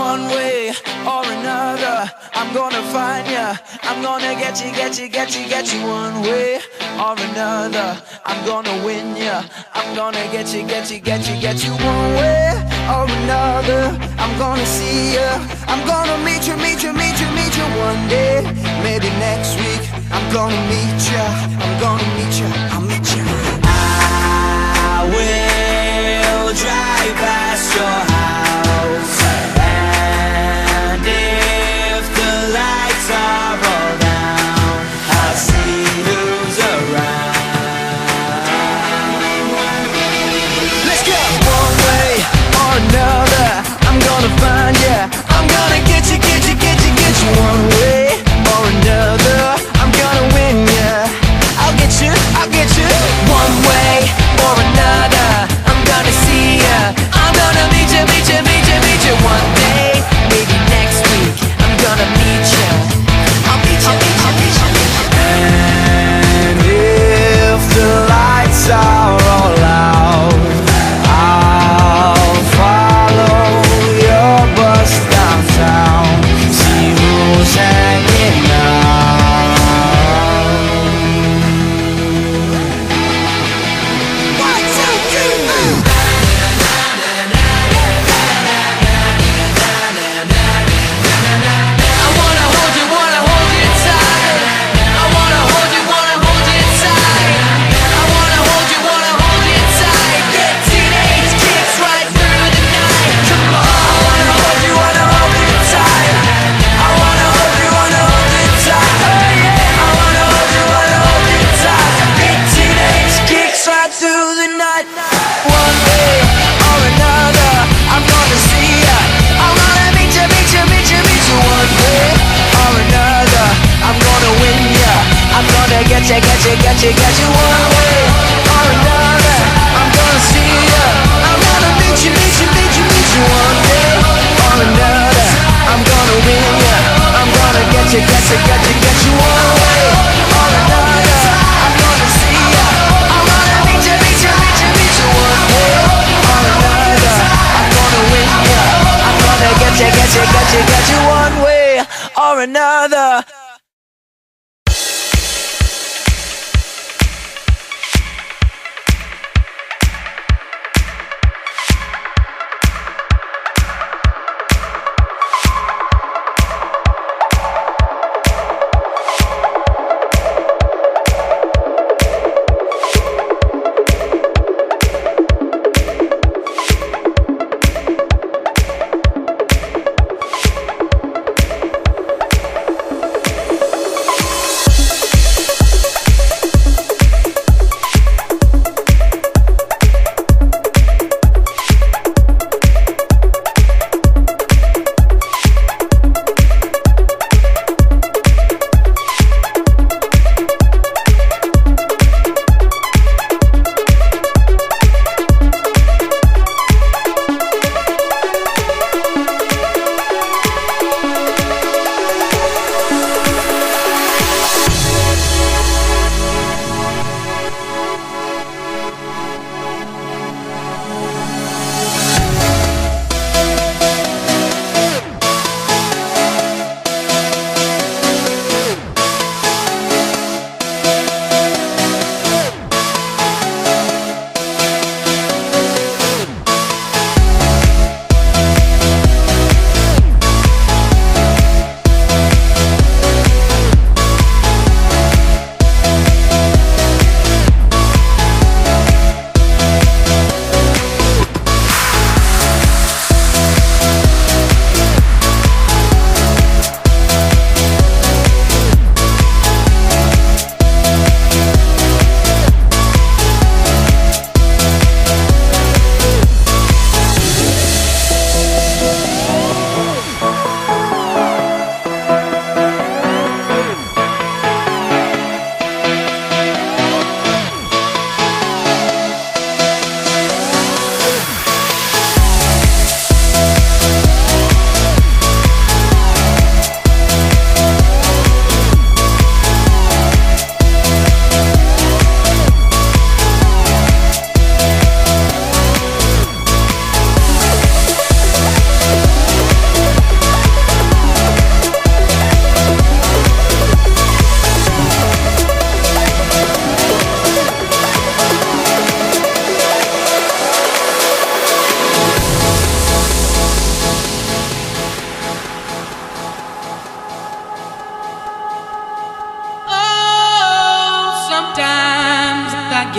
One way or another, I'm gonna find ya. I'm gonna get you, get you, get you, get you. One way or another, I'm gonna win ya. I'm gonna get you, get you, get you, get you. One way or another, I'm gonna see ya. I'm gonna meet you, meet you, meet you, meet you one day. Maybe next week, I'm gonna meet ya. I'm gonna meet ya, I'll meet ya. I will drive past your house, and if the lights are all down, I'll see who's around. Let's go! One way or another, I'm gonna find ya. I'm gonna get you, get you, get you, get you. One way or another, I'm gonna win ya. I'll get you, I'll get you. One way or another, I'm gonna see ya. I'm gonna meet you, meet you, meet you, meet you one day. Maybe next week, I'm gonna meet you. I'll meet you, I'll meet you. And if the lights are all out, I'll follow your bus downtown, see who's hanging out. Get you, get you, get you, get you one way or another. I'm gonna see ya. I'm gonna meet you, meet you, meet you, meet you one day or another. I'm gonna win ya. I'm gonna get you, get you, get you, get you one way or another. I'm gonna see ya. I'm gonna meet you, meet you, meet you, meet you one day or another. I'm gonna win ya. I'm gonna get you, get you, get you, get you one way or another.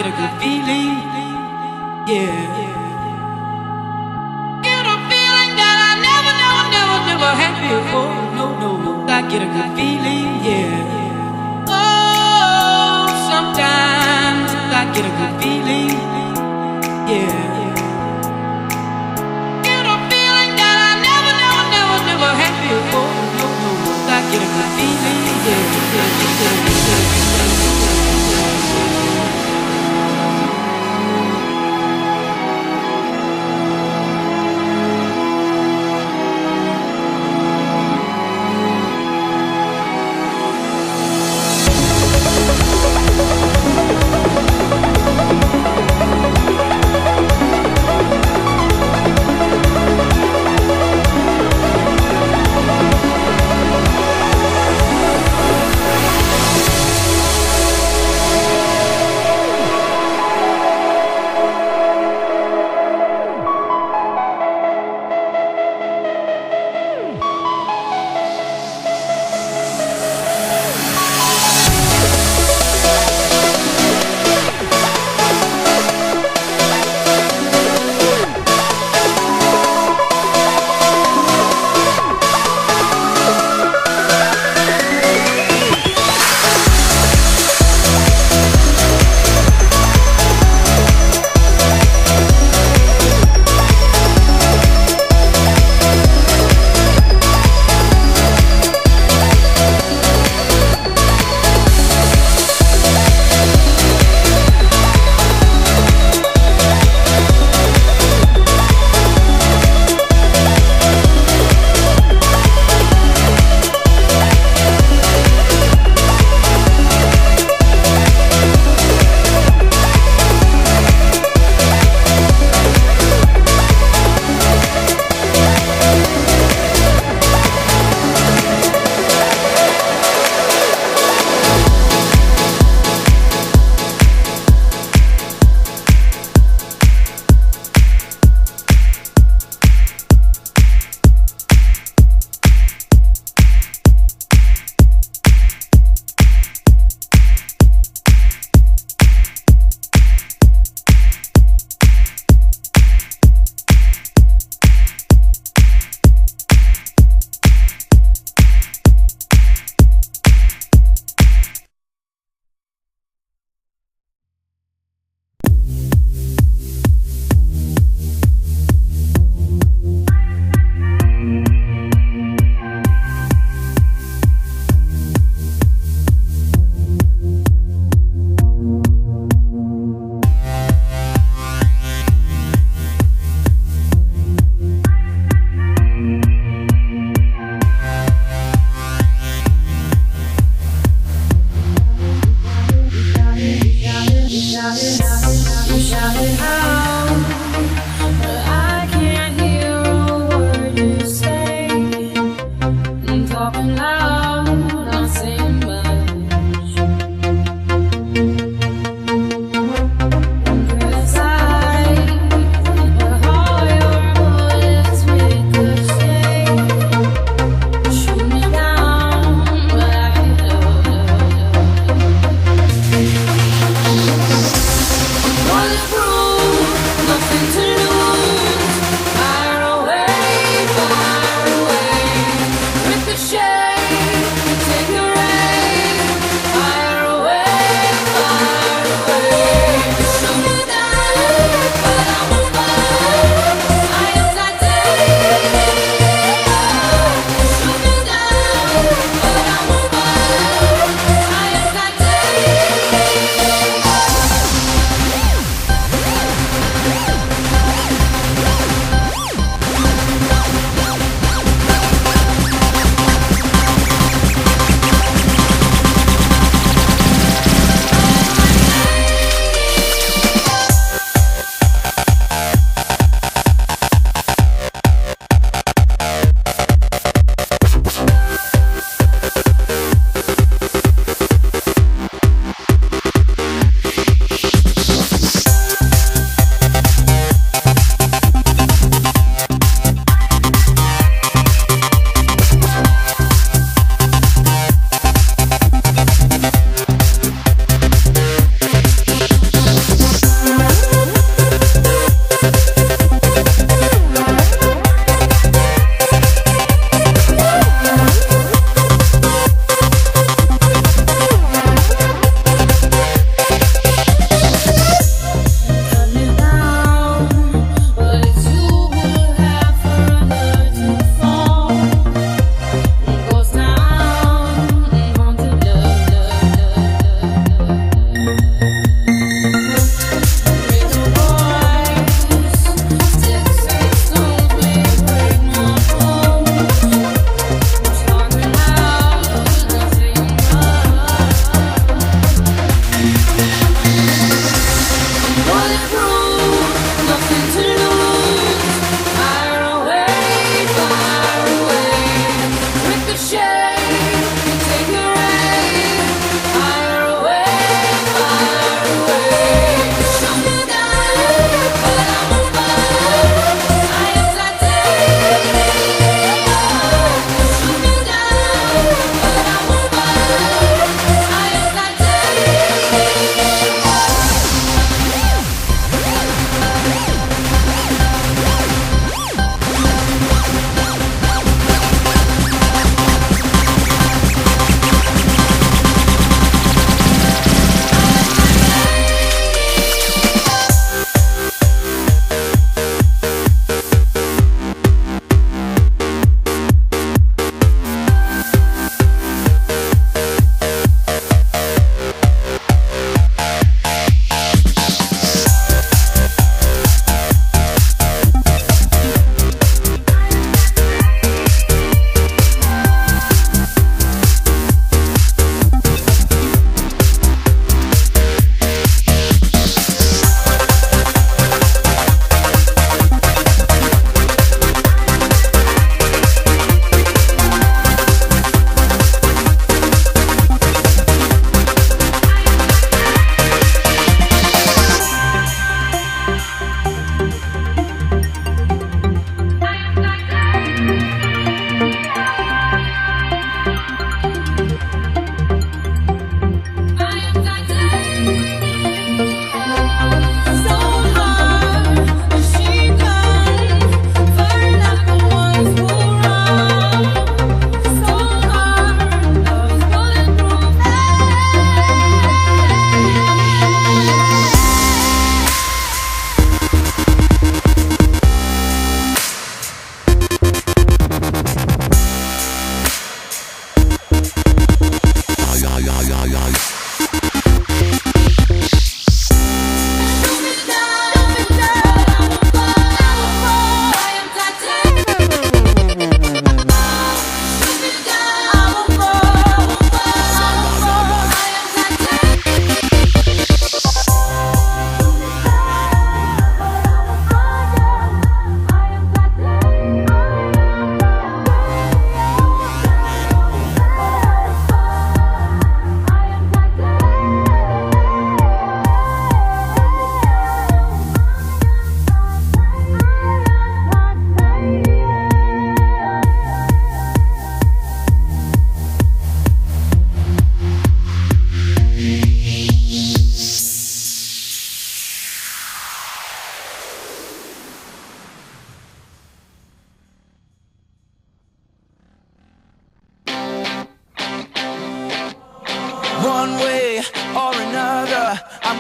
get a good feeling, yeah. Get a feeling that I never had before. No, I get a good feeling, yeah. Oh, sometimes I get a good feeling, yeah. Get a feeling that I never had before. No, I get a good feeling, yeah.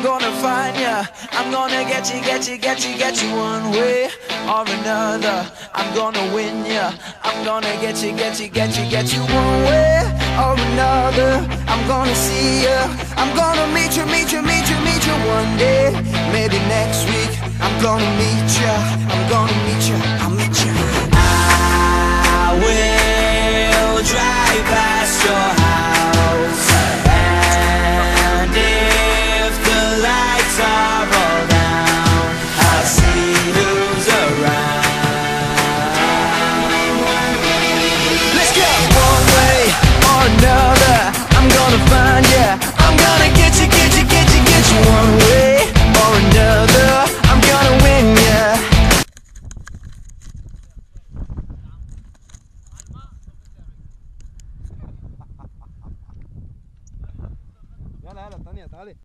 gonna find ya. I'm gonna get you, get you, get you, get you one way or another. I'm gonna win ya. I'm gonna get you, get you, get you, get you one way or another. I'm gonna see ya. I'm gonna meet you, meet you, meet you, meet you one day. Maybe next week. I'm gonna meet ya. I'm gonna meet ya. I'll meet ya. I will drive past your house, and if the lights are all down, I'll see who's around. Let's go! One way or another, I'm gonna find ya. I'm gonna get you, get you, get you, get you one way or another. I'm gonna win ya. يلا يلا الثانية تعالي.